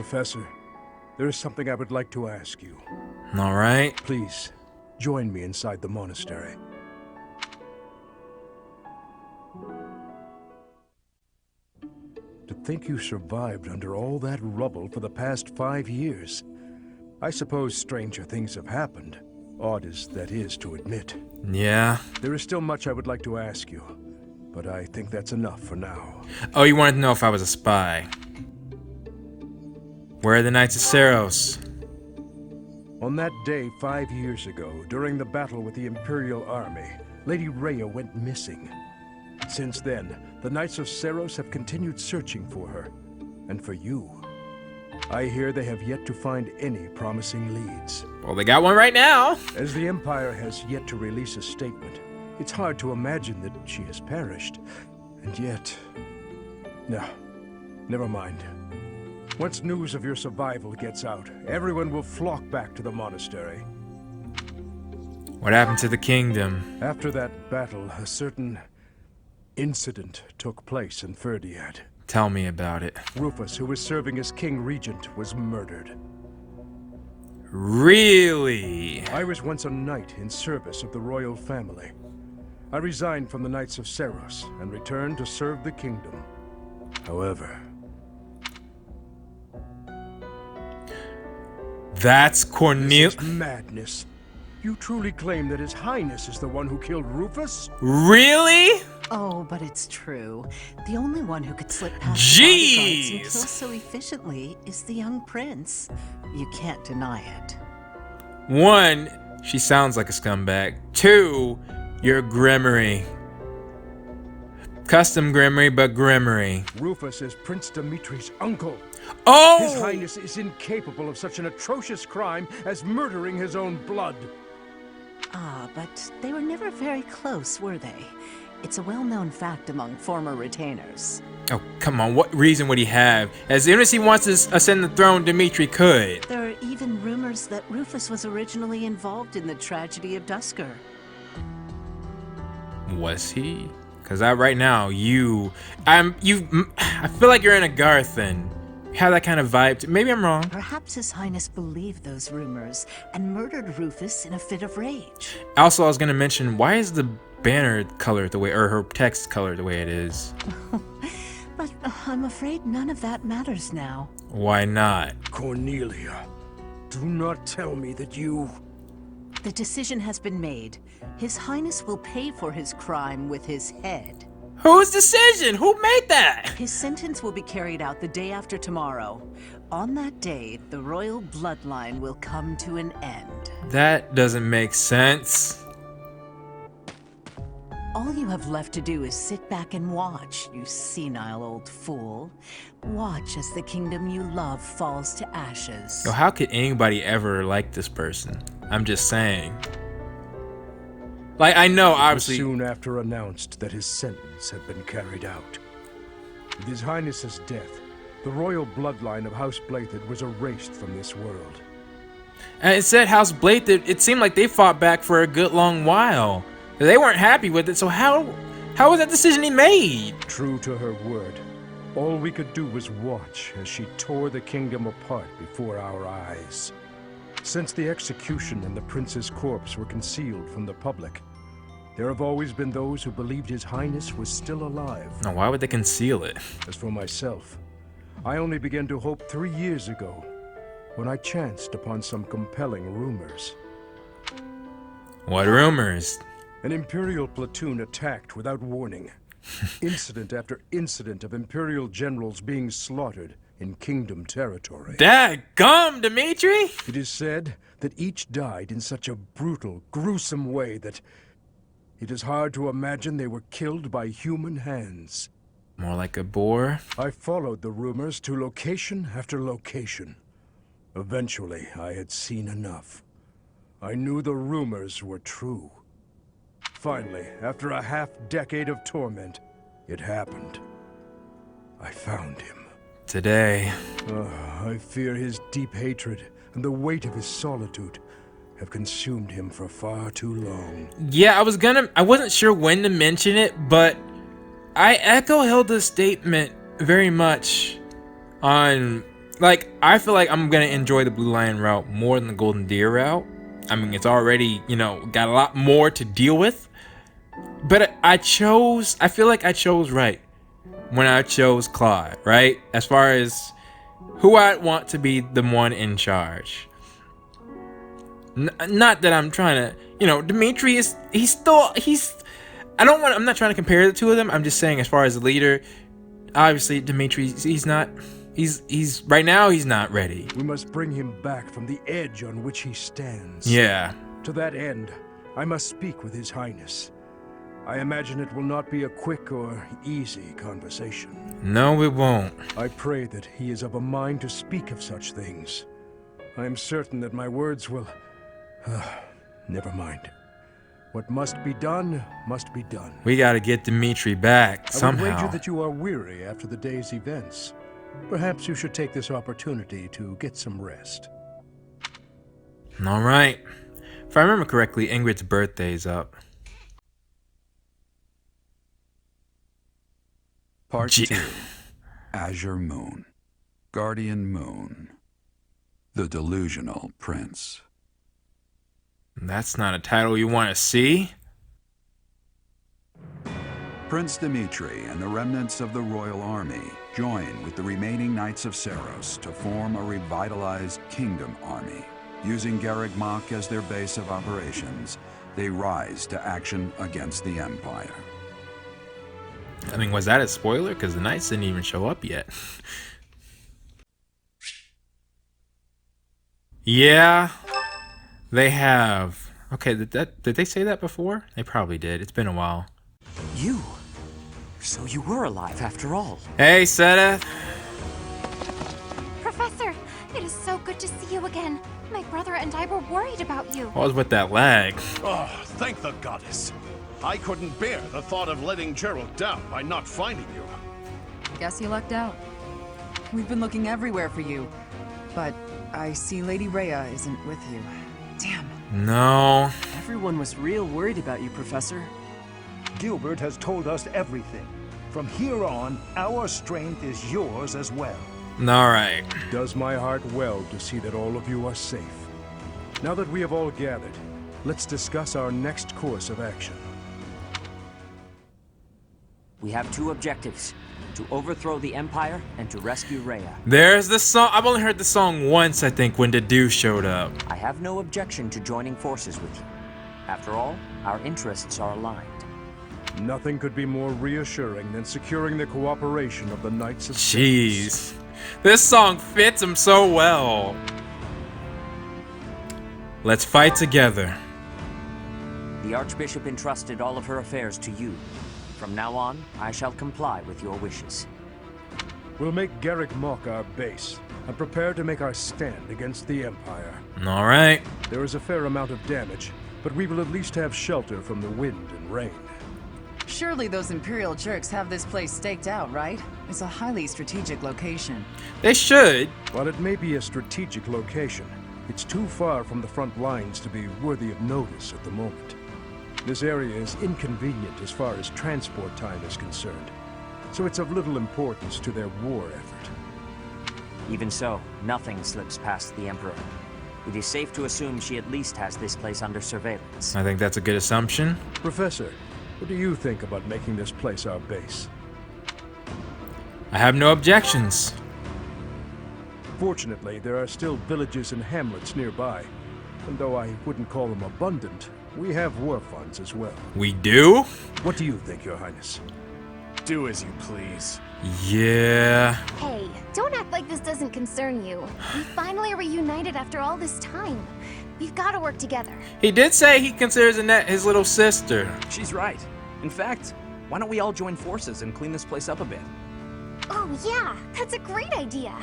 Professor, there is something I would like to ask you. All right. Please, join me inside the monastery. To think you survived under all that rubble for the past 5 years. I suppose stranger things have happened, odd as that is to admit. Yeah. There is still much I would like to ask you, but I think that's enough for now. Oh, you wanted to know if I was a spy. Where are the Knights of Saros? On that day 5 years ago, during the battle with the Imperial Army, Lady Rhea went missing. Since then, the Knights of Saros have continued searching for her, and for you. I hear they have yet to find any promising leads. Well, they got one right now. As the Empire has yet to release a statement, it's hard to imagine that she has perished. And yet... No, never mind. Once news of your survival gets out, everyone will flock back to the monastery. What happened to the kingdom? After that battle, a certain incident took place in Ferdiad. Tell me about it. Rufus, who was serving as King Regent, was murdered. Really? I was once a knight in service of the royal family. I resigned from the Knights of Saros and returned to serve the kingdom. However... That's Cornelia. This is madness. You truly claim that His Highness is the one who killed Rufus? Really? Oh, but it's true. The only one who could slip past Jeez! the bodyguards and kill so efficiently is the young prince. You can't deny it. 1, she sounds like a scumbag. 2, you're a Grimory. Custom Grimory, but Grimory. Rufus is Prince Dimitri's uncle. Oh! His Highness is incapable of such an atrocious crime as murdering his own blood. Ah, but they were never very close, were they? It's a well-known fact among former retainers. Oh, come on. What reason would he have? As soon as he wants to ascend the throne, Dimitri could. There are even rumors that Rufus was originally involved in the tragedy of Dusker. Was he? Because right now, I feel like you're in a Garthan. You have that kind of vibe. Maybe I'm wrong. Perhaps His Highness believed those rumors and murdered Rufus in a fit of rage. Also, I was going to mention, why is the banner colored the way, or her text colored the way it is? But I'm afraid none of that matters now. Why not? Cornelia, do not tell me that you... The decision has been made. His Highness will pay for his crime with his head. Whose decision? Who made that? His sentence will be carried out the day after tomorrow. On that day, the royal bloodline will come to an end. That doesn't make sense. All you have left to do is sit back and watch, you senile old fool. Watch as the kingdom you love falls to ashes. Yo, how could anybody ever like this person? I'm just saying. Like, I know, obviously. Soon after announced that his sentence had been carried out. With His Highness's death, the royal bloodline of House Blathid was erased from this world. And it said House Blathid, it seemed like they fought back for a good long while. They weren't happy with it, so how was that decision he made? True to her word, all we could do was watch as she tore the kingdom apart before our eyes. Since the execution and the prince's corpse were concealed from the public, there have always been those who believed His Highness was still alive. Now, why would they conceal it? As for myself, I only began to hope 3 years ago, when I chanced upon some compelling rumors. What rumors? An Imperial platoon attacked without warning. Incident after incident of Imperial generals being slaughtered in Kingdom territory. Daggum, Dimitri! It is said that each died in such a brutal, gruesome way that it is hard to imagine they were killed by human hands. More like a boar? I followed the rumors to location after location. Eventually, I had seen enough. I knew the rumors were true. Finally, after a half-decade of torment, it happened. I found him. Today. I fear his deep hatred and the weight of his solitude have consumed him for far too long. Yeah, I wasn't sure when to mention it, but I echo Hilda's statement very much on like, I feel like I'm gonna enjoy the Blue Lion route more than the Golden Deer route. I mean, it's already, you know, got a lot more to deal with. But I feel like I chose right when I chose Claude, right? As far as who I want to be the one in charge. Not that I'm trying to, you know, Dimitri is, I'm not trying to compare the two of them. I'm just saying, as far as the leader, obviously Dimitri, he's right now he's not ready. We must bring him back from the edge on which he stands. Yeah. To that end, I must speak with His Highness. I imagine it will not be a quick or easy conversation. No, it won't. I pray that he is of a mind to speak of such things. I am certain that my words will... never mind. What must be done, must be done. We gotta get Dimitri back, somehow. I would wager that you are weary after the day's events. Perhaps you should take this opportunity to get some rest. Alright. If I remember correctly, Ingrid's birthday's up. Part 2. Azure Moon. Guardian Moon. The Delusional Prince. That's not a title you want to see. Prince Dimitri and the remnants of the royal army join with the remaining Knights of Seiros to form a revitalized kingdom army. Using Garreg Mach as their base of operations, they rise to action against the Empire. I mean, was that a spoiler? Because the Knights didn't even show up yet. Yeah, they have. Okay, did they say that before? They probably did. It's been a while. You? So you were alive after all. Hey, Seth. Professor, it is so good to see you again. My brother and I were worried about you. What was with that lag? Oh, thank the goddess. I couldn't bear the thought of letting Gerald down by not finding you. Guess you lucked out. We've been looking everywhere for you, but I see Lady Rhea isn't with you. Damn. No. Everyone was real worried about you, Professor. Gilbert has told us everything. From here on, our strength is yours as well. Alright. It does my heart well to see that all of you are safe. Now that we have all gathered, let's discuss our next course of action. We have two objectives: to overthrow the Empire and to rescue Rhea. There's the song. I've only heard the song once, I think, when Dedu showed up. I have no objection to joining forces with you. After all, our interests are aligned. Nothing could be more reassuring than securing the cooperation of the Knights of Jeez. This song fits him so well. Let's fight together. The Archbishop entrusted all of her affairs to you. From now on, I shall comply with your wishes. We'll make Garreg Mach our base, and prepare to make our stand against the Empire. Alright. There is a fair amount of damage, but we will at least have shelter from the wind and rain. Surely those Imperial jerks have this place staked out, right? It's a highly strategic location. They should. While it may be a strategic location, it's too far from the front lines to be worthy of notice at the moment. This area is inconvenient as far as transport time is concerned, so it's of little importance to their war effort. Even so, nothing slips past the Emperor. It is safe to assume she at least has this place under surveillance. I think that's a good assumption. Professor, what do you think about making this place our base? I have no objections. Fortunately, there are still villages and hamlets nearby, and though I wouldn't call them abundant, we have war funds as well. We do? What do you think, Your Highness? Do as you please. Yeah. Hey, don't act like this doesn't concern you. We finally are reunited after all this time. We've got to work together. He did say he considers Annette his little sister. She's right. In fact, why don't we all join forces and clean this place up a bit? Oh yeah, that's a great idea.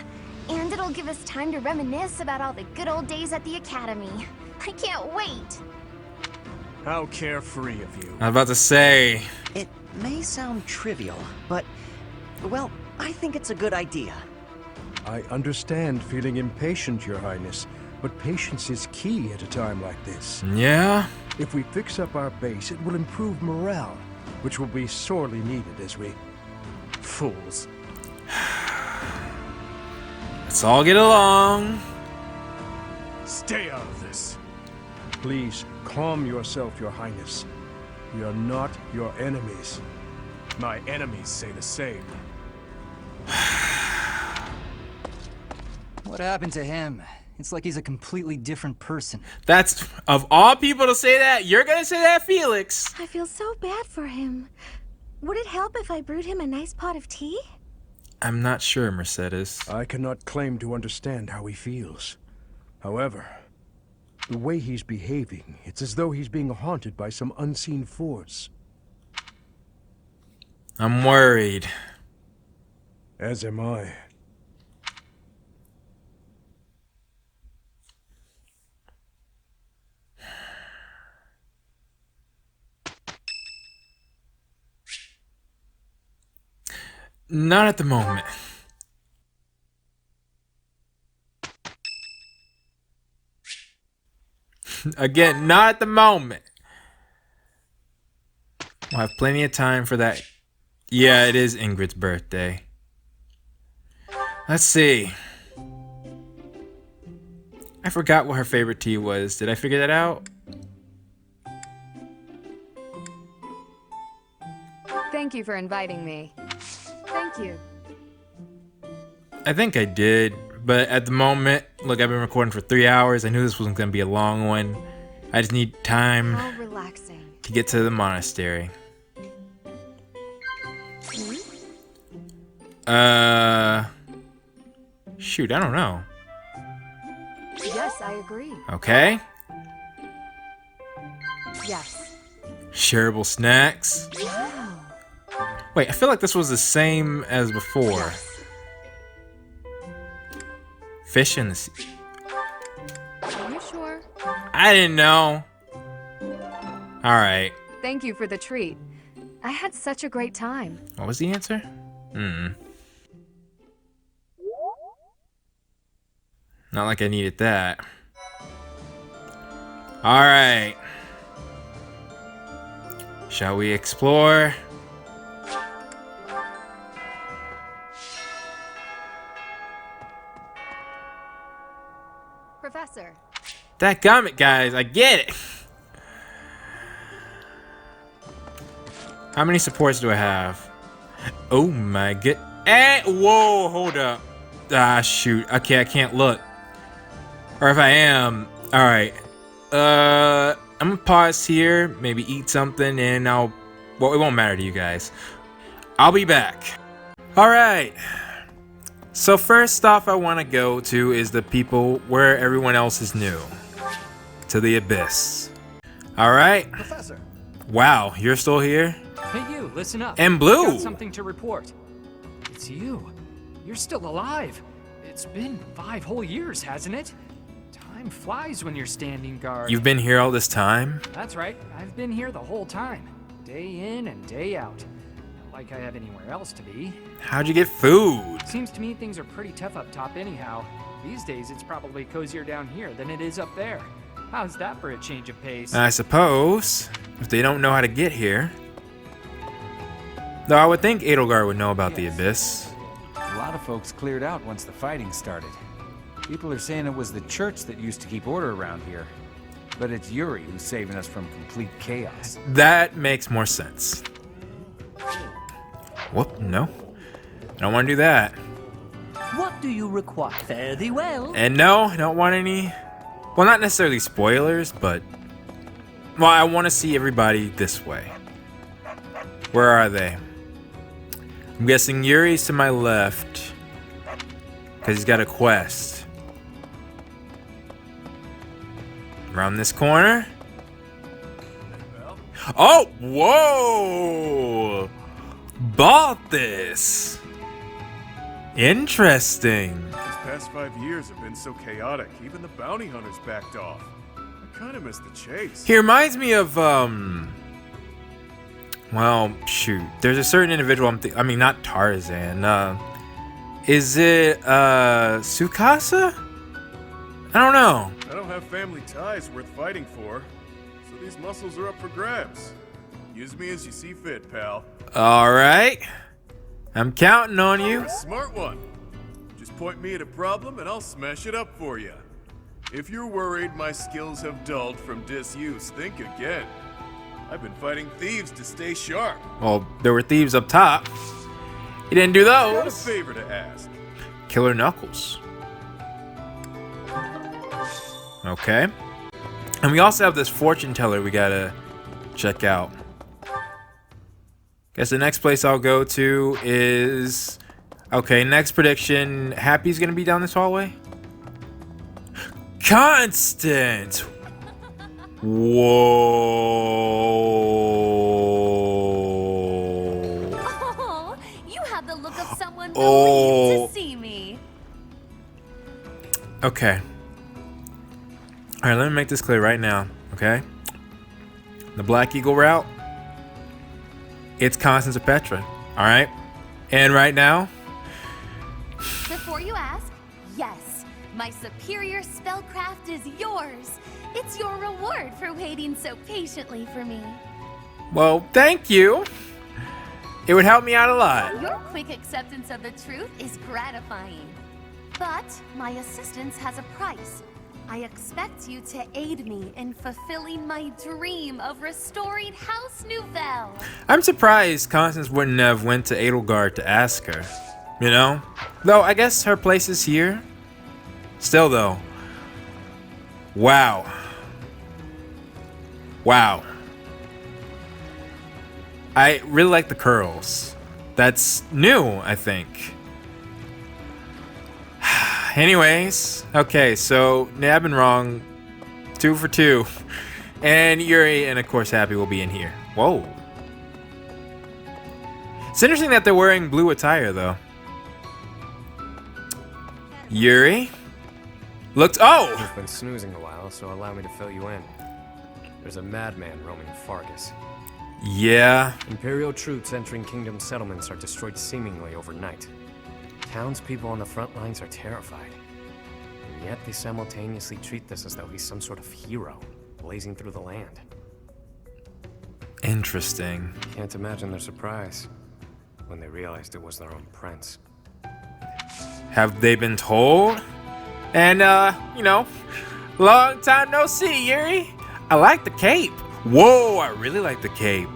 And it'll give us time to reminisce about all the good old days at the Academy. I can't wait. How carefree of you. I was about to say. It may sound trivial, but, well, I think it's a good idea. I understand feeling impatient, Your Highness, but patience is key at a time like this. Yeah? If we fix up our base, it will improve morale, which will be sorely needed as we... Fools. Let's all get along. Stay out of this. Please, calm yourself, Your Highness. We are not your enemies. My enemies say the same. What happened to him? It's like he's a completely different person. That's, of all people to say that, you're gonna say that, Felix. I feel so bad for him. Would it help if I brewed him a nice pot of tea? I'm not sure, Mercedes. I cannot claim to understand how he feels. However, the way he's behaving, it's as though he's being haunted by some unseen force. I'm worried. As am I. Not at the moment. Again, not at the moment. We'll have plenty of time for that. Yeah, it is Ingrid's birthday. Let's see. I forgot what her favorite tea was. Did I figure that out? Thank you for inviting me. Thank you. I think I did, but at the moment, look, I've been recording for 3 hours. I knew this wasn't going to be a long one. I just need time How relaxing. to get to the monastery. Shoot, I don't know. Yes, I agree. Okay. Yes. Shareable snacks. Wow. Wait, I feel like this was the same as before. Yes. Fish in the sea. Are you sure? I didn't know. Alright. Thank you for the treat. I had such a great time. What was the answer? Not like I needed that. Alright. Shall we explore? Professor. Dadgummit, guys, I get it. How many supports do I have? Oh my god. Whoa, hold up. Ah, shoot. Okay, I can't look. Or if I am, alright. I'm gonna pause here, maybe eat something, and well, it won't matter to you guys. I'll be back. Alright. So first off I want to go to is the people where everyone else is new. To the Abyss. Alright. Professor. Wow, you're still here? Hey you, listen up. And Blue. I've got something to report. It's you. You're still alive. It's been 5 whole years, hasn't it? Time flies when you're standing guard. You've been here all this time? That's right. I've been here the whole time. Day in and day out. Not like I have anywhere else to be. How'd you get food? Seems to me things are pretty tough up top anyhow. These days it's probably cozier down here than it is up there. How's that for a change of pace? I suppose. If they don't know how to get here. Though I would think Edelgard would know about the Abyss. A lot of folks cleared out once the fighting started. People are saying it was the church that used to keep order around here. But it's Yuri who's saving us from complete chaos. That makes more sense. Whoop, no. I don't want to do that. What do you require? Fare thee well. And no, I don't want any... Well, not necessarily spoilers, but... Well, I want to see everybody this way. Where are they? I'm guessing Yuri's to my left. Because he's got a quest. Around this corner. Oh, whoa! Bought this. Interesting. These past 5 years have been so chaotic, even the bounty hunters backed off. I kind of missed the chase. He reminds me of, well, shoot. There's a certain individual I mean, not Tarzan. Is it, Tsukasa? I don't know. I don't have family ties worth fighting for, so these muscles are up for grabs. Use me as you see fit, pal. Alright. I'm counting on you. You're a smart one. Just point me at a problem and I'll smash it up for you. If you're worried my skills have dulled from disuse, think again. I've been fighting thieves to stay sharp. Well, there were thieves up top. He didn't do I got a those. favor to ask. Killer Knuckles. Okay. And we also have this fortune teller we gotta check out. Guess the next place I'll go to is... Okay, next prediction. Happy's gonna be down this hallway? Constant! Whoa! Oh, you have the look of someone Oh. relieved to see me. Okay. Alright, let me make this clear right now, okay? The Black Eagle route, it's Constance or Petra, alright? And right now... Before you ask, yes, my superior spellcraft is yours. It's your reward for waiting so patiently for me. Well, thank you. It would help me out a lot. Your quick acceptance of the truth is gratifying. But my assistance has a price. I expect you to aid me in fulfilling my dream of restoring House Nouvelle. I'm surprised Constance wouldn't have went to Edelgard to ask her. You know? Though, I guess her place is here. Still, though. Wow. Wow. I really like the curls. That's new, I think. Anyways, okay, so yeah, I've been wrong. 2 for 2. And Yuri and of course Happy will be in here. Whoa. It's interesting that they're wearing blue attire though. Yuri? Looks You've been snoozing a while, so allow me to fill you in. There's a madman roaming Fargus. Yeah. Imperial troops entering Kingdom settlements are destroyed seemingly overnight. Townspeople on the front lines are terrified. And yet they simultaneously treat this as though he's some sort of hero, blazing through the land. Interesting. Can't imagine their surprise when they realized it was their own prince. Have they been told? And, you know, long time no see, Yuri. I like the cape. Whoa, I really like the cape.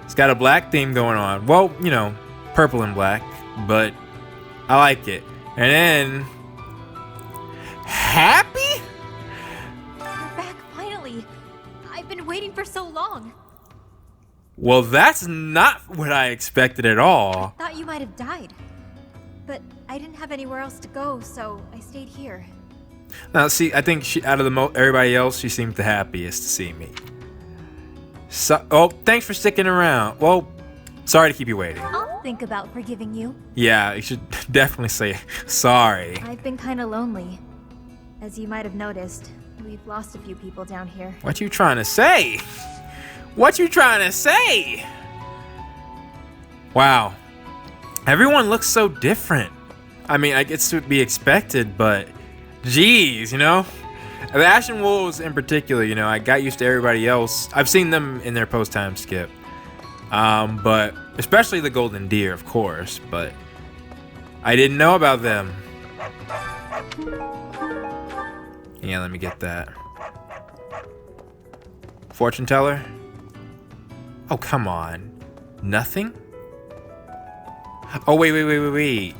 It's got a black theme going on. Well, you know, purple and black, but I like it. And then... Happy? You're back, finally. I've been waiting for so long. Well, that's not what I expected at all. Thought you might have died. But I didn't have anywhere else to go, so I stayed here. Now, see, I think she, out of everybody else, she seemed the happiest to see me. So, oh, thanks for sticking around. Well, sorry to keep you waiting. I'll think about forgiving you. Yeah, you should definitely say sorry. I've been kind of lonely. As you might have noticed, we've lost a few people down here. What you trying to say? What you trying to say? Wow. Everyone looks so different. I mean, I guess to be expected, but geez, you know? The Ashen Wolves in particular, you know, I got used to everybody else. I've seen them in their post-time skip. But especially the Golden Deer, of course, but I didn't know about them. Yeah, let me get that. Fortune teller? Oh, come on. Nothing? Oh, wait.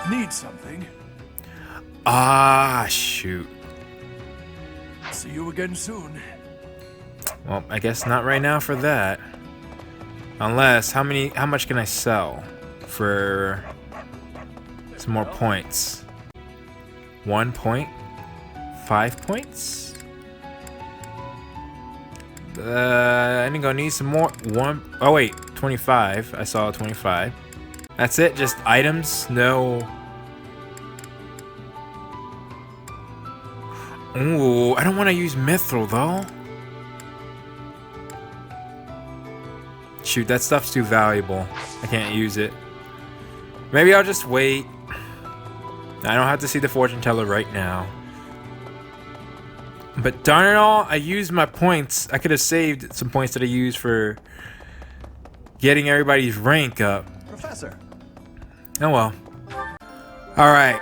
Need something? Ah, shoot. See you again soon. Well, I guess not right now for that. Unless, how much can I sell for some more points? 1 point? 5 points? I'm gonna need some more. Oh wait, 25. I saw 25. That's it, just items, no. Ooh, I don't want to use Mithril though. Shoot, that stuff's too valuable. I can't use it. Maybe I'll just wait. I don't have to see the fortune teller right now. But darn it all, I used my points. I could have saved some points that I used for... getting everybody's rank up. Professor. Oh well. Alright.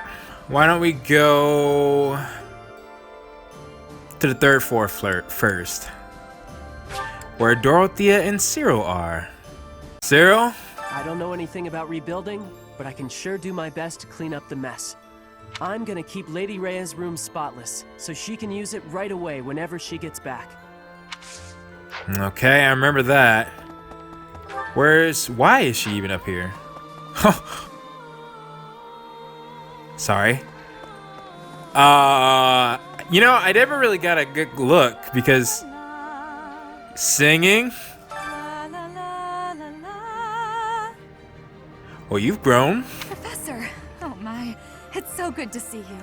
Why don't we go to the third floor first, where Dorothea and Cyril are. Cyril? I don't know anything about rebuilding, but I can sure do my best to clean up the mess. I'm gonna keep Lady Rhea's room spotless, so she can use it right away whenever she gets back. Okay, I remember that. Why is she even up here? Sorry. You know, I never really got a good look because singing. Well, you've grown. Professor! Oh my, it's so good to see you.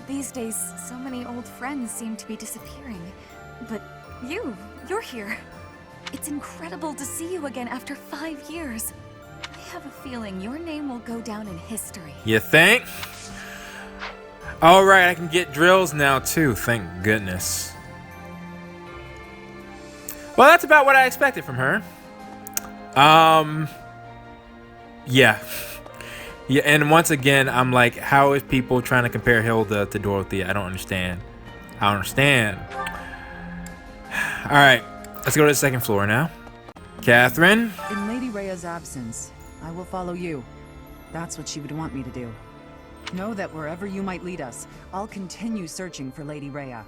These days, so many old friends seem to be disappearing. But you're here. It's incredible to see you again after 5 years. I have a feeling your name will go down in history. You think? Alright, I can get drills now too, thank goodness. Well, that's about what I expected from her. Yeah. Yeah, and once again, I'm like, how is people trying to compare Hilda to Dorothea? I don't understand. I don't understand. Alright, let's go to the second floor now. Catherine? In Lady Rhea's absence, I will follow you. That's what she would want me to do. Know that wherever you might lead us, I'll continue searching for Lady Rhea.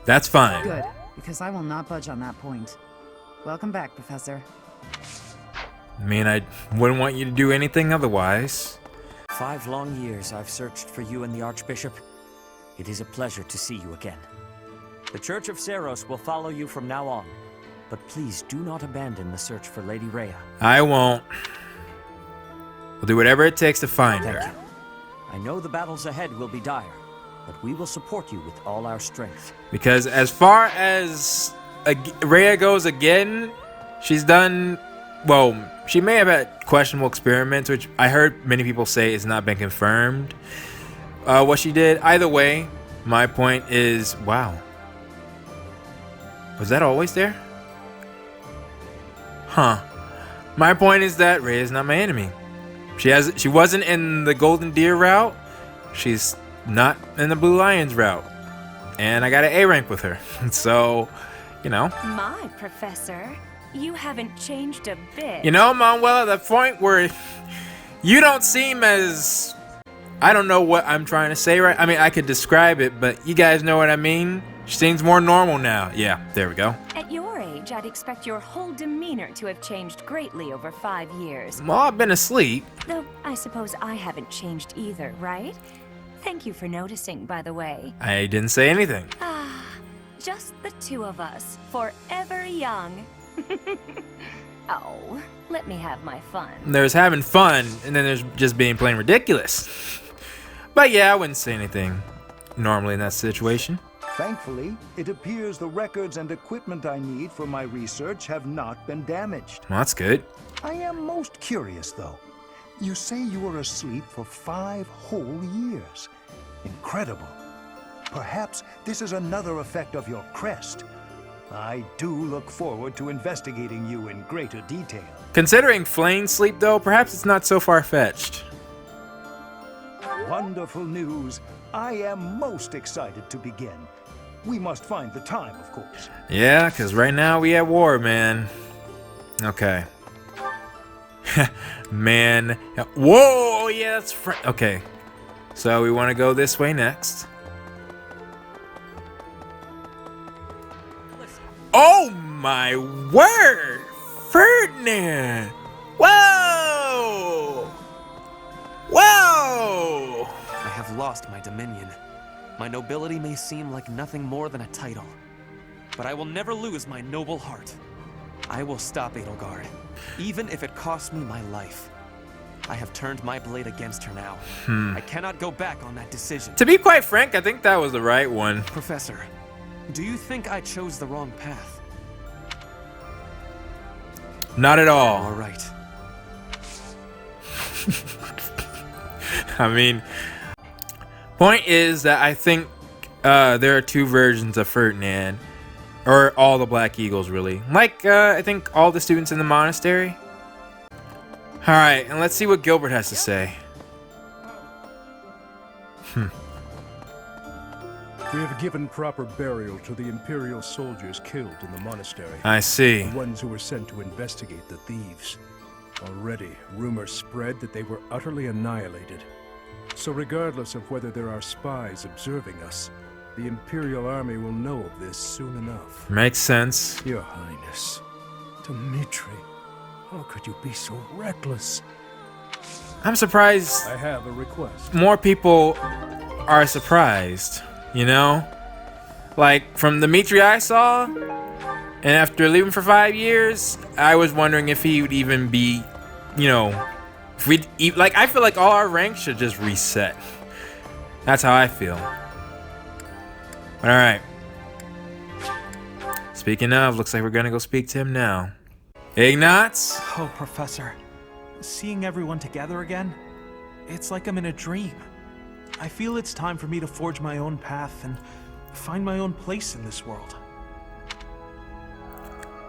That's fine. Good, because I will not budge on that point. Welcome back, Professor. I mean, I wouldn't want you to do anything otherwise. 5 long years I've searched for you and the Archbishop. It is a pleasure to see you again. The Church of Seiros will follow you from now on, but please do not abandon the search for Lady Rhea. I won't. We'll do whatever it takes to find her. Thank you. I know the battles ahead will be dire, but we will support you with all our strength. Because as far as Rhea goes again, she's done, well, she may have had questionable experiments, which I heard many people say has not been confirmed. What she did, either way, my point is, wow. Was that always there? Huh. My point is that Rhea is not my enemy. She wasn't in the Golden Deer route. She's not in the Blue Lions route. And I got an A rank with her. So, you know. My Professor, you haven't changed a bit. You know, Manuela, the point where you don't seem as... I don't know what I'm trying to say, right? I mean, I could describe it, but you guys know what I mean? She seems more normal now. Yeah, there we go. At your age, I'd expect your whole demeanor to have changed greatly over 5 years. Well, I've been asleep. Though, I suppose I haven't changed either, right? Thank you for noticing, by the way. I didn't say anything. Ah, just the two of us, forever young. Oh, let me have my fun. There's having fun, and then there's just being plain ridiculous. But yeah, I wouldn't say anything normally in that situation. Thankfully, it appears the records and equipment I need for my research have not been damaged. Well, that's good. I am most curious, though. You say you were asleep for 5 whole years. Incredible. Perhaps this is another effect of your crest. I do look forward to investigating you in greater detail. Considering Flame sleep, though, perhaps it's not so far-fetched. Wonderful news. I am most excited to begin. We must find the time, of course. Yeah, because right now we at war, man. Okay. Man. Whoa, yeah, that's okay. So we want to go this way next. Oh my word! Ferdinand! Whoa! Whoa! I have lost my dominion. My nobility may seem like nothing more than a title, but I will never lose my noble heart. I will stop Edelgard, even if it costs me my life. I have turned my blade against her now. I cannot go back on that decision. To be quite frank, I think that was the right one. Professor, do you think I chose the wrong path? Not at all. All right. I mean, point is that I think there are 2 versions of Ferdinand. Or all the Black Eagles, really. Like, I think all the students in the monastery. Alright, and let's see what Gilbert has to say. We have given proper burial to the Imperial soldiers killed in the monastery. I see. The ones who were sent to investigate the thieves. Already, rumors spread that they were utterly annihilated. So regardless of whether there are spies observing us, the Imperial army will know of this soon enough. Makes sense. Your Highness, Dimitri, how could you be so reckless? I'm surprised. I have a request. More people are surprised, you know? Like, from Dimitri I saw, and after leaving for 5 years, I was wondering if he would even be, you know, if we'd, like, I feel like all our ranks should just reset. That's how I feel. Alright. Speaking of, looks like we're gonna go speak to him now. Ignatz? Oh, Professor. Seeing everyone together again, it's like I'm in a dream. I feel it's time for me to forge my own path and find my own place in this world.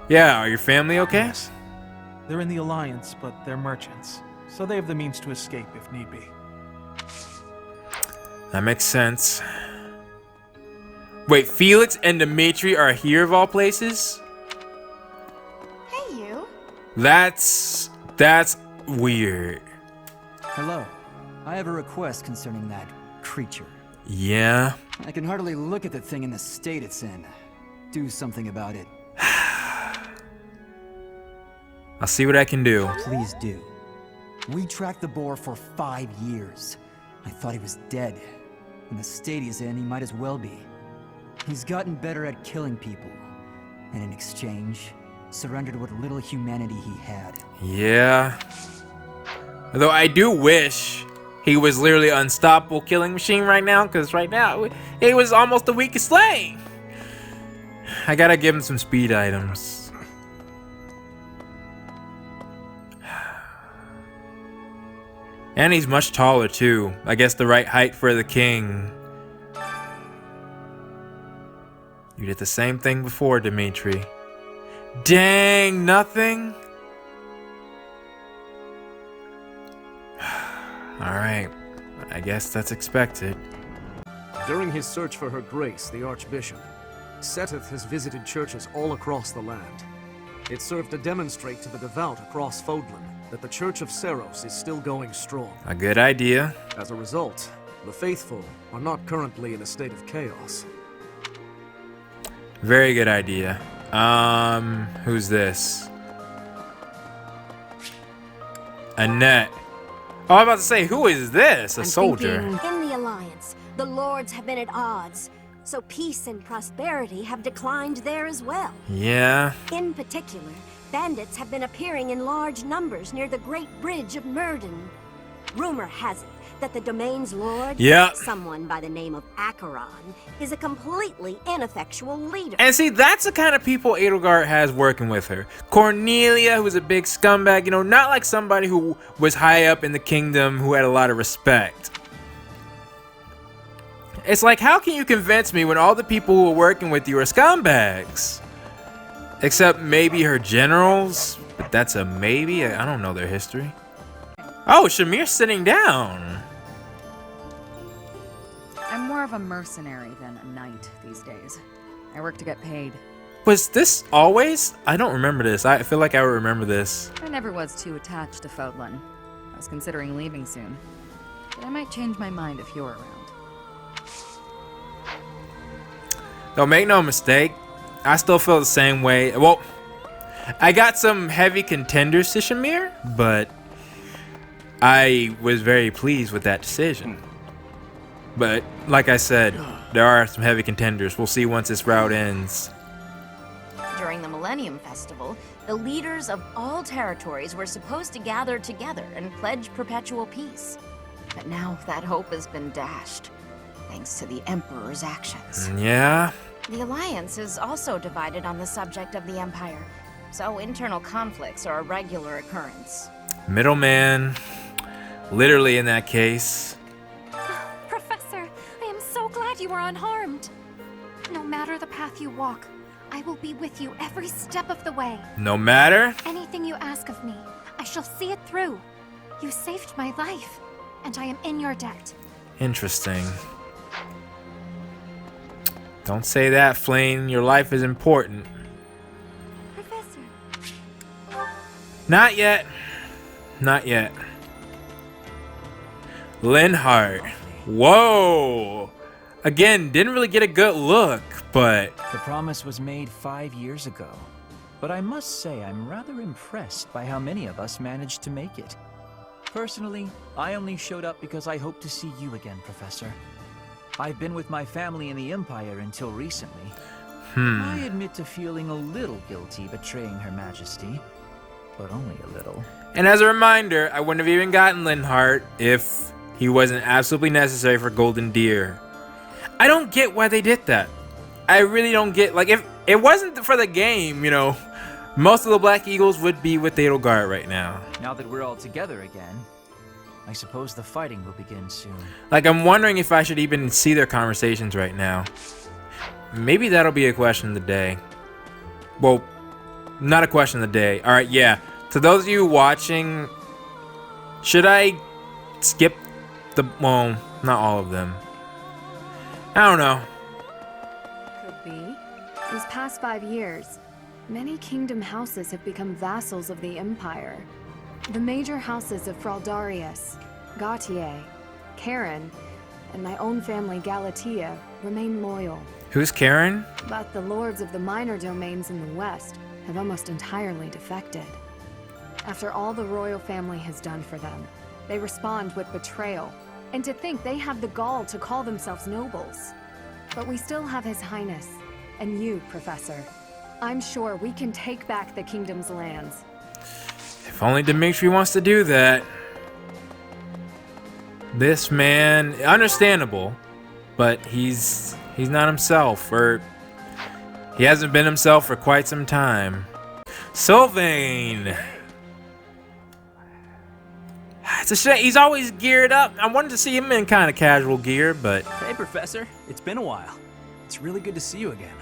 Yeah, are your family okay? Yes. They're in the Alliance, but they're merchants, so they have the means to escape if need be. That makes sense. Wait, Felix and Dimitri are here of all places? Hey, you. That's weird. Hello. I have a request concerning that creature. Yeah? I can hardly look at the thing in the state it's in. Do something about it. I'll see what I can do. Please do. We tracked the boar for 5 years. I thought he was dead. In the state he's in, he might as well be. He's gotten better at killing people. And in exchange, surrendered what little humanity he had. Yeah. Though I do wish he was literally an unstoppable killing machine right now, because right now, he was almost the weakest link. I gotta give him some speed items. And he's much taller too. I guess the right height for the king. You did the same thing before, Dimitri. Dang, nothing? Alright, I guess that's expected. During his search for her grace, the Archbishop, FETH has visited churches all across the land. It served to demonstrate to the devout across Fodlan that the Church of Seros is still going strong. A good idea. As a result, the faithful are not currently in a state of chaos. Very good idea. Who's this? Annette. Oh, I'm about to say, who is this? A soldier. In the Alliance, the lords have been at odds, so peace and prosperity have declined there as well. Yeah. In particular, bandits have been appearing in large numbers near the Great Bridge of Murden. Rumor has it that the domain's lord, someone by the name of Acheron, is a completely ineffectual leader. And see, that's the kind of people Edelgard has working with her. Cornelia, who's a big scumbag, you know, not like somebody who was high up in the kingdom who had a lot of respect. It's like, how can you convince me when all the people who are working with you are scumbags? Except maybe her generals, but that's a maybe. I don't know their history. Oh, Shamir's sitting down. I'm more of a mercenary than a knight these days. I work to get paid. Was this always? I don't remember this. I feel like I would remember this. I never was too attached to Fodlan. I was considering leaving soon. But I might change my mind if you're around. Don't make no mistake. I still feel the same way. Well, I got some heavy contenders to Shamir, but I was very pleased with that decision. But like I said, there are some heavy contenders. We'll see once this route ends. During the Millennium Festival, the leaders of all territories were supposed to gather together and pledge perpetual peace. But now that hope has been dashed, thanks to the Emperor's actions. Yeah? The Alliance is also divided on the subject of the Empire, so internal conflicts are a regular occurrence. Middleman. Literally in that case. Professor, I am so glad you are unharmed. No matter the path you walk, I will be with you every step of the way. No matter? Anything you ask of me, I shall see it through. You saved my life, and I am in your debt. Interesting. Don't say that, Flame. Your life is important. Professor. Not yet. Not yet. Linhardt. Whoa! Again, didn't really get a good look, but... The promise was made 5 years ago. But I must say I'm rather impressed by how many of us managed to make it. Personally, I only showed up because I hope to see you again, Professor. I've been with my family in the Empire until recently. I admit to feeling a little guilty betraying Her Majesty, but only a little. And as a reminder, I wouldn't have even gotten Linhardt if he wasn't absolutely necessary for Golden Deer. I don't get why they did that. I really don't get, like, if it wasn't for the game, you know, most of the Black Eagles would be with Edelgard right now. Now that we're all together again, I suppose the fighting will begin soon. Like, I'm wondering if I should even see their conversations right now. Maybe that'll be a question of the day. Well, not a question of the day. Alright, yeah. To those of you watching, should I skip the... well, not all of them. I don't know. Could be. These past 5 years, many kingdom houses have become vassals of the Empire. The major houses of Fraldarius, Gautier, Karen, and my own family Galatea remain loyal. Who's Karen? But the lords of the minor domains in the west have almost entirely defected. After all the royal family has done for them, they respond with betrayal. And to think they have the gall to call themselves nobles. But we still have His Highness, and you, Professor. I'm sure we can take back the kingdom's lands. If only Dimitri wants to do that. This man, understandable, but he's not himself, or he hasn't been himself for quite some time. Sylvain. It's a shame. He's always geared up. I wanted to see him in kind of casual gear, but... Hey, Professor. It's been a while. It's really good to see you again.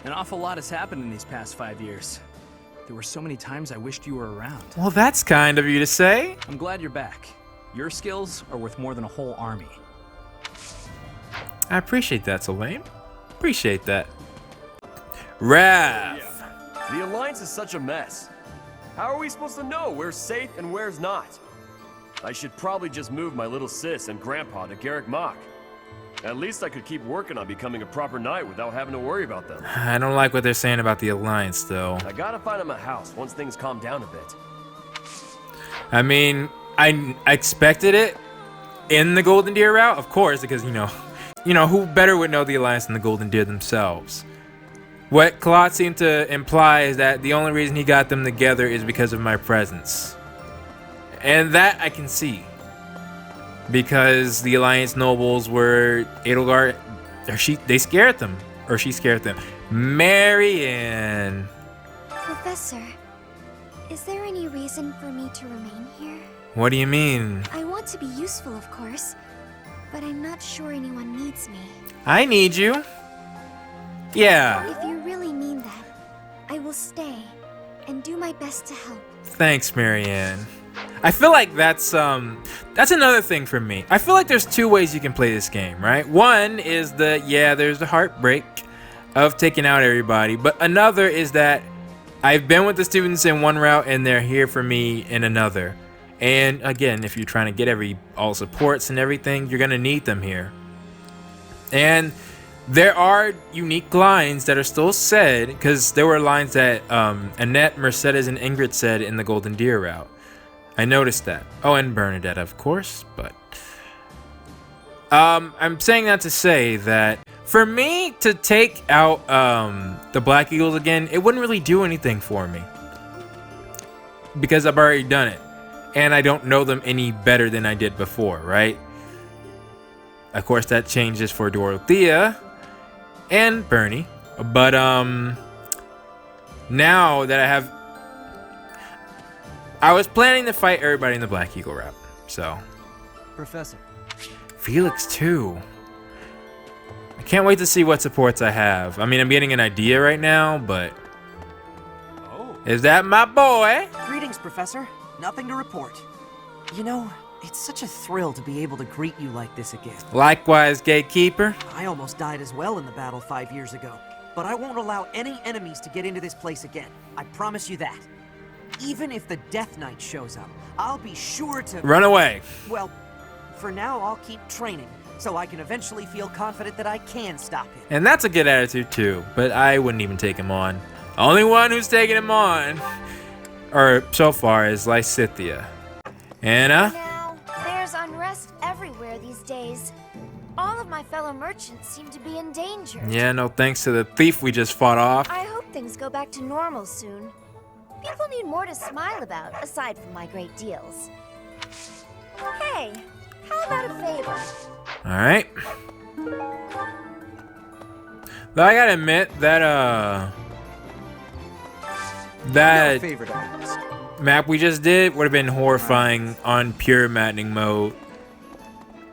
An awful lot has happened in these past 5 years. There were so many times I wished you were around. Well, that's kind of you to say. I'm glad you're back. Your skills are worth more than a whole army. I appreciate that, Sylvain. Appreciate that. Raph. The Alliance is such a mess. How are we supposed to know where's safe and where's not? I should probably just move my little sis and grandpa to Garrick Mach. At least I could keep working on becoming a proper knight without having to worry about them. I don't like what they're saying about the Alliance, though. I gotta find him a house once things calm down a bit. I mean, I expected it in the Golden Deer route, of course, because, you know, who better would know the Alliance than the Golden Deer themselves? What Claude seemed to imply is that the only reason he got them together is because of my presence. And that I can see. Because the Alliance nobles were Edelgard, or they scared them. Or she scared them. Marianne. Professor, is there any reason for me to remain here? What do you mean? I want to be useful, of course, but I'm not sure anyone needs me. I need you. Yeah. If you really mean that, I will stay and do my best to help. Thanks, Marianne. I feel like that's another thing for me. I feel like there's two ways you can play this game, right? One is there's the heartbreak of taking out everybody, but another is that I've been with the students in one route and they're here for me in another. And again, if you're trying to get all supports and everything, you're gonna need them here. And there are unique lines that are still said, because there were lines that Annette, Mercedes, and Ingrid said in the Golden Deer route. I noticed that. Oh, and Bernadette, of course, but... I'm saying that to say that for me to take out the Black Eagles again, it wouldn't really do anything for me. Because I've already done it. And I don't know them any better than I did before, right? Of course, that changes for Dorothea and Bernie. But, now that I have... I was planning to fight everybody in the Black Eagle route, so... Professor. Felix, too. Can't wait to see what supports I have. I mean, I'm getting an idea right now, but... Is that my boy? Greetings, Professor. Nothing to report. You know, it's such a thrill to be able to greet you like this again. Likewise, Gatekeeper. I almost died as well in the battle 5 years ago, but I won't allow any enemies to get into this place again. I promise you that. Even if the Death Knight shows up, I'll be sure to... Run away. Well, for now, I'll keep training, so I can eventually feel confident that I can stop him. And that's a good attitude too, but I wouldn't even take him on. Only one who's taking him on, or so far, is Lysithea. Anna? Now, there's unrest everywhere these days. All of my fellow merchants seem to be in danger. Yeah, no thanks to the thief we just fought off. I hope things go back to normal soon. People need more to smile about, aside from my great deals. Hey, how about a favor? Alright. Though I gotta admit that, that map we just did would have been horrifying on pure maddening mode.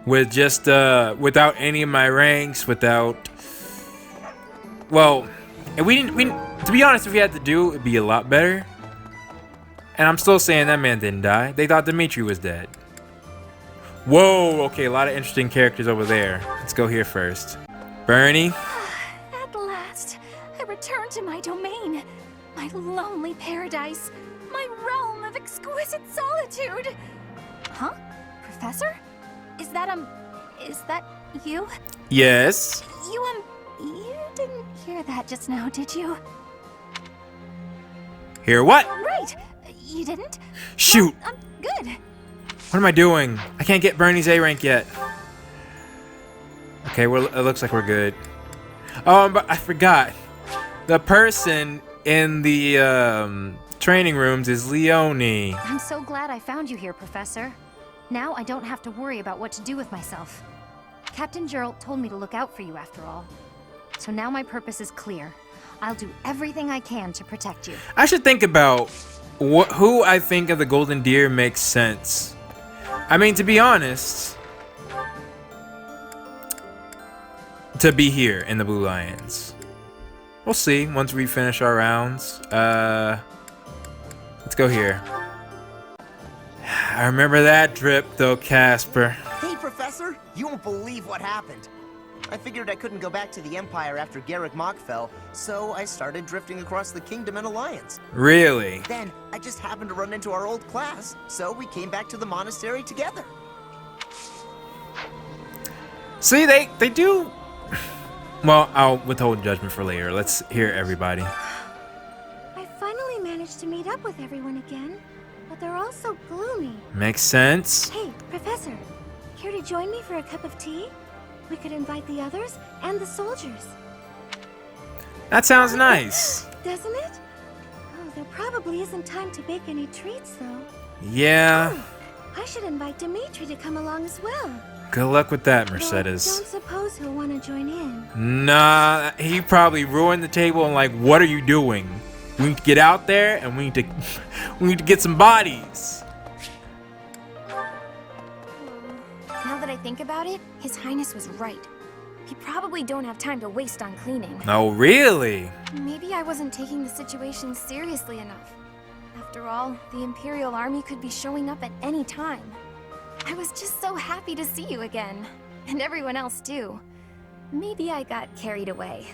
With just, without any of my ranks, without... Well, if we didn't, to be honest, if we had to do, it'd be a lot better. And I'm still saying that man didn't die. They thought Dimitri was dead. Whoa, okay, a lot of interesting characters over there. Let's go here first. Bernie. At last, I return to my domain. My lonely paradise. My realm of exquisite solitude. Huh? Professor? Is that you? Yes. You didn't hear that just now, did you? Hear what? Right. You didn't? Shoot. I'm good. What am I doing? I can't get Bernie's A rank yet. Okay, well, it looks like we're good. Oh, but I forgot. The person in the training rooms is Leonie. I'm so glad I found you here, Professor. Now I don't have to worry about what to do with myself. Captain Geralt told me to look out for you after all. So now my purpose is clear. I'll do everything I can to protect you. I should think about who I think of the Golden Deer makes sense. I mean, to be honest, to be here in the Blue Lions. We'll see once we finish our rounds. Let's go here. I remember that drip though, Casper. Hey, Professor! You won't believe what happened. I figured I couldn't go back to the Empire after Garrick Mach fell, so I started drifting across the Kingdom in Alliance. Really? Then, I just happened to run into our old class, so we came back to the monastery together. See, they do... Well, I'll withhold judgment for later. Let's hear everybody. I finally managed to meet up with everyone again, but they're all so gloomy. Makes sense. Hey, Professor, care to join me for a cup of tea? We could invite the others and the soldiers. That sounds nice. Doesn't it? Oh, there probably isn't time to bake any treats, though. Yeah. Oh, I should invite Dimitri to come along as well. Good luck with that, Though I Mercedes. don't suppose he'll want to join in. Nah, he probably ruined the table and like, what are you doing? We need to get out there and we need to get some bodies. Now that I think about it, His Highness was right. We probably don't have time to waste on cleaning. Oh, really? Maybe I wasn't taking the situation seriously enough. After all, the Imperial Army could be showing up at any time. I was just so happy to see you again. And everyone else too. Maybe I got carried away.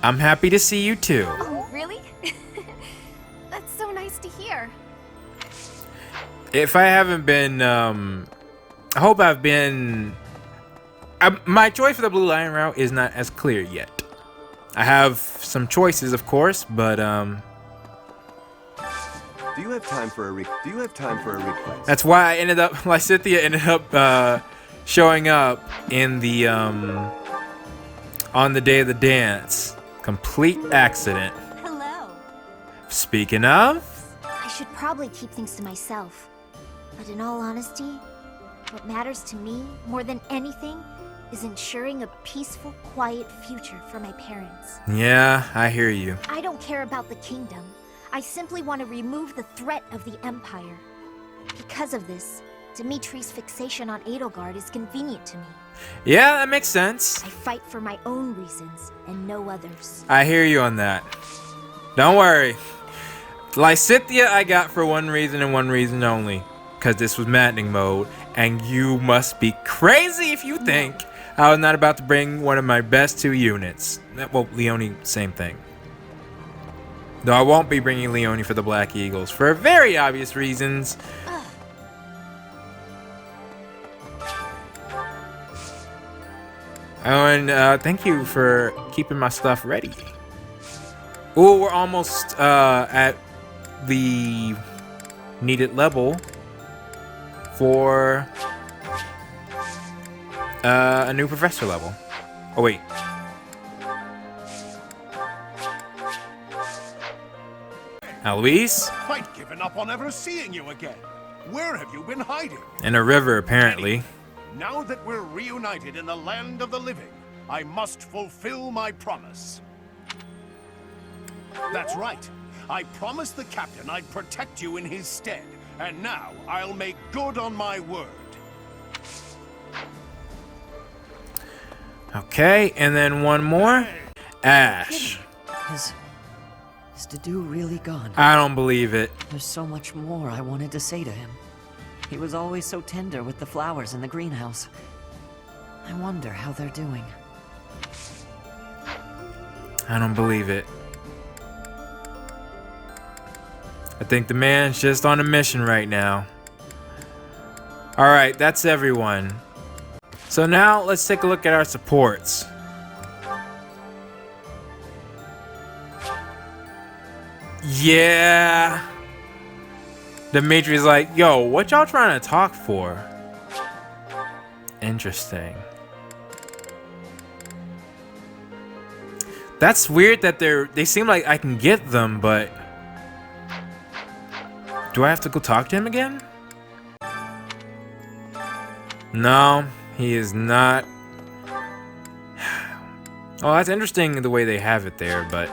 I'm happy to see you too. Oh, really? That's so nice to hear. If I haven't been, I hope I've been... my choice for the Blue Lion route is not as clear yet. I have some choices, of course, but, Do you have time for a request? that's why I ended up, Lysithea ended up, showing up in the, on the day of the dance. Complete accident. Hello. Speaking of... I should probably keep things to myself. But in all honesty, what matters to me more than anything is ensuring a peaceful, quiet future for my parents. Yeah, I hear you. I don't care about the kingdom. I simply want to remove the threat of the Empire. Because of this, Dimitri's fixation on Edelgard is convenient to me. Yeah, that makes sense. I fight for my own reasons and no others. I hear you on that. Don't worry. Lysithea I got for one reason and one reason only. Because this was Maddening mode. And you must be crazy if you think I was not about to bring one of my best 2 units. Well, Leone, same thing. Though I won't be bringing Leone for the Black Eagles for very obvious reasons. Oh, and thank you for keeping my stuff ready. Ooh, we're almost at the needed level for a new professor level. Oh, wait. Now, Luis? Quite given up on ever seeing you again. Where have you been hiding? In a river, apparently. Now that we're reunited in the land of the living, I must fulfill my promise. That's right. I promised the captain I'd protect you in his stead, and now I'll make good on my word. Okay, and then one more. Ash. Is Dedu really gone? I don't believe it. There's so much more I wanted to say to him. He was always so tender with the flowers in the greenhouse. I wonder how they're doing. I don't believe it. I think the man's just on a mission right now. Alright, that's everyone. So now let's take a look at our supports. Yeah. Dimitri's like, yo, what y'all trying to talk for? Interesting. That's weird that they seem like I can get them, but do I have to go talk to him again? No, he is not. Oh, that's interesting the way they have it there, but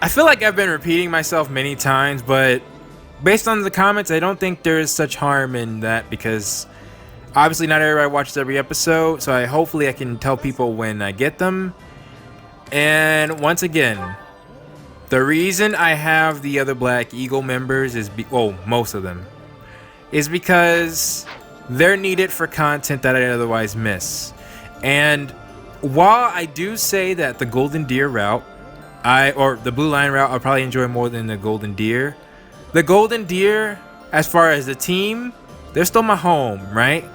I feel like I've been repeating myself many times, but based on the comments, I don't think there is such harm in that because obviously not everybody watches every episode, so hopefully I can tell people when I get them. And once again, the reason I have the other Black Eagle members is, well, most of them, is because they're needed for content that I otherwise miss. And while I do say that the Golden Deer route, or the Blue Lion route, I'll probably enjoy more than the Golden Deer. The Golden Deer, as far as the team, they're still my home, right?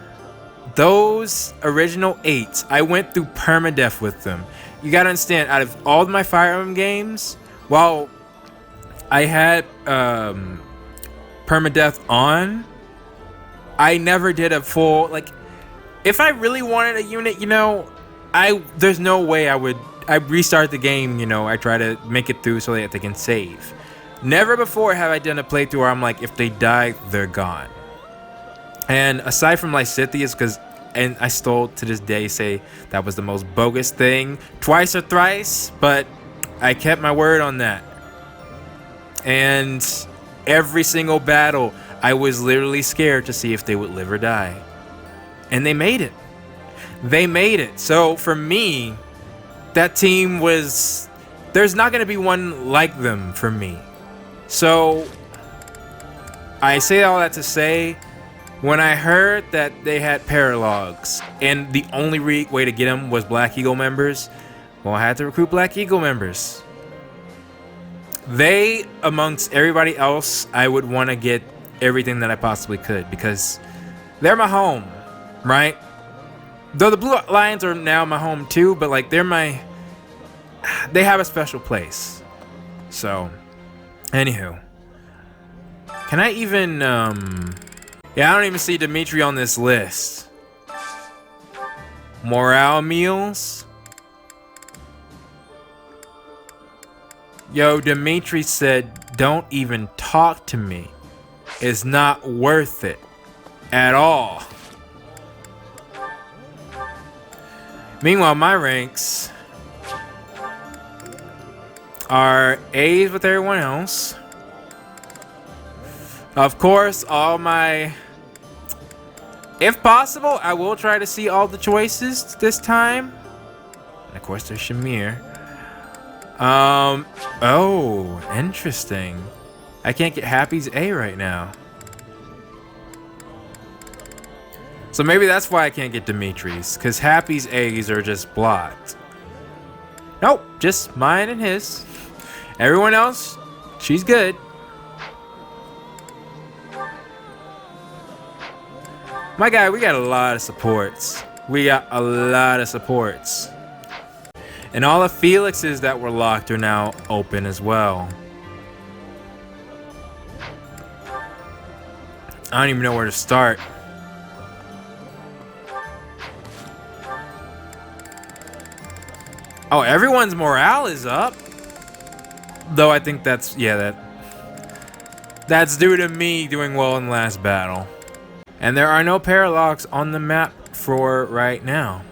Those original 8s, I went through permadeath with them. You gotta understand, out of all of my Fire Emblem games, while I had permadeath on, I never did a full, like, if I really wanted a unit, you know, there's no way I restart the game, you know, I try to make it through so that they can save. Never before have I done a playthrough where I'm like, if they die, they're gone. And aside from Lysithia's, and I still to this day say that was the most bogus thing, twice or thrice, but I kept my word on that. And every single battle, I was literally scared to see if they would live or die. And they made it. They made it. So for me, that team was, there's not going to be one like them for me. So I say all that to say, when I heard that they had paralogs and the only way to get them was Black Eagle members, well, I had to recruit Black Eagle members. They, amongst everybody else, I would want to get everything that I possibly could because they're my home, right? Though the Blue Lions are now my home too, but like they have a special place. So, anywho, can I even, yeah, I don't even see Dimitri on this list. Morale meals. Yo, Dimitri said, don't even talk to me. It's not worth it at all. Meanwhile, my ranks are A's with everyone else. Of course, all my If possible, I will try to see all the choices this time. And of course, there's Shamir. Oh, interesting. I can't get Happy's A right now. So maybe that's why I can't get Dimitri's, because Happy's A's are just blocked. Nope, just mine and his. Everyone else, she's good. My guy, we got a lot of supports. We got a lot of supports. And all the Felixes that were locked are now open as well. I don't even know where to start. Oh, everyone's morale is up. Though I think that's, yeah, that's due to me doing well in the last battle. And there are no paralocks on the map for right now.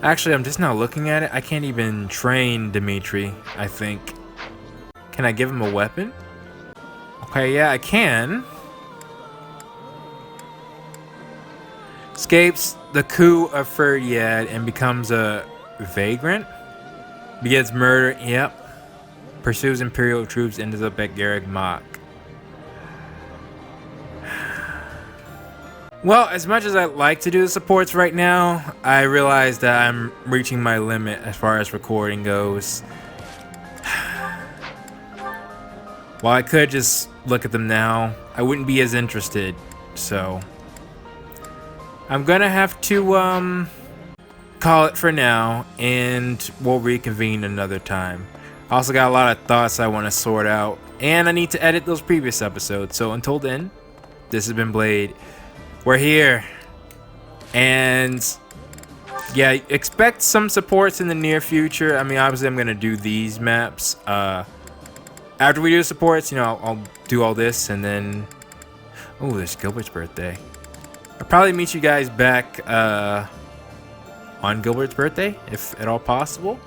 Actually, I'm just now looking at it. I can't even train Dimitri, I think. Can I give him a weapon? Okay, yeah, I can. Escapes the coup of Ferdiad and becomes a vagrant. Begins murder, yep. Pursues Imperial troops, ends up at Garrick Mach. Well, as much as I like to do the supports right now, I realize that I'm reaching my limit as far as recording goes. While I could just look at them now, I wouldn't be as interested, so I'm gonna have to call it for now, and we'll reconvene another time. I also got a lot of thoughts I want to sort out, and I need to edit those previous episodes. So until then, this has been Blade. We're here, and yeah, expect some supports in the near future. I mean, obviously I'm gonna do these maps after we do supports. You know, I'll do all this, and then oh, there's Gilbert's birthday. I'll probably meet you guys back on Gilbert's birthday, if at all possible.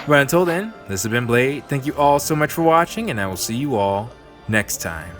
But until then, this has been Blade. Thank you all so much for watching, and I will see you all next time.